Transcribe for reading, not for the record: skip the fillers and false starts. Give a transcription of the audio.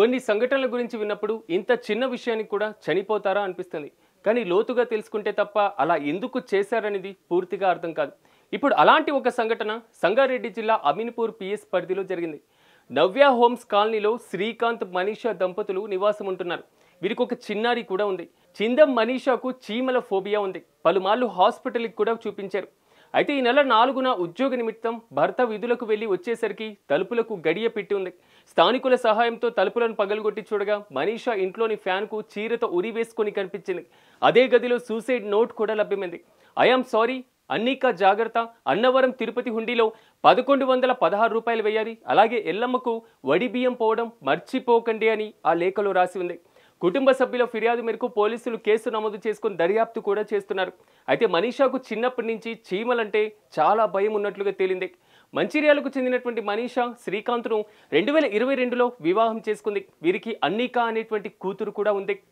కొన్ని సంఘటనల గురించి విన్నప్పుడు ఇంత చిన్న విషయానికి కూడా చనిపోతారా అనిపిస్తుంది. కానీ లోతుగా తెలుసుకుంటే తప్ప అలా ఎందుకు చేశారనేది పూర్తిగా అర్థం కాదు. ఇప్పుడు అలాంటి ఒక సంఘటన సంగారెడ్డి జిల్లా అమీన్పూర్ పిఎస్ పరిధిలో జరిగింది. నవ్య హోమ్స్ కాలనీలో శ్రీకాంత్ మనీషా దంపతులు నివాసం ఉంటున్నారు. వీరికి ఒక చిన్నారి కూడా ఉంది. చిందం మనీషాకు చీమల ఫోబియా ఉంది. పలుమార్లు హాస్పిటల్కి కూడా చూపించారు. అయితే ఈ నెల 4న ఉద్యోగ నిమిత్తం భర్త విధులకు వెళ్లి వచ్చేసరికి తలుపులకు గడియ పెట్టి ఉంది. స్థానికుల సహాయంతో తలుపులను పగలగొట్టి చూడగా మనీషా ఇంట్లోని ఫ్యాన్కు చీరతో ఉరి వేసుకొని కనిపించింది. అదే గదిలో సూసైడ్ నోట్ కూడా లభ్యమైంది. ఐఆమ్ సారీ, అన్నీకా జాగ్రత్త, అన్నవరం తిరుపతి హుండీలో 1116 రూపాయలు వేయాలి, అలాగే ఎల్లమ్మకు వడి బియ్యం పోవడం మర్చిపోకండి అని ఆ లేఖలో రాసి ఉంది. కుటుంబ సభ్యుల ఫిర్యాదు మేరకు పోలీసులు కేసు నమోదు చేసుకుని దర్యాప్తు కూడా చేస్తున్నారు. అయితే మనీషాకు చిన్నప్పటి నుంచి చీమలంటే చాలా భయం ఉన్నట్లుగా తేలింది. మంచిర్యాలకు చెందినటువంటి మనీషా శ్రీకాంత్ను 2022లో వివాహం చేసుకుంది. వీరికి అన్నీకా అనేటువంటి కూతురు కూడా ఉంది.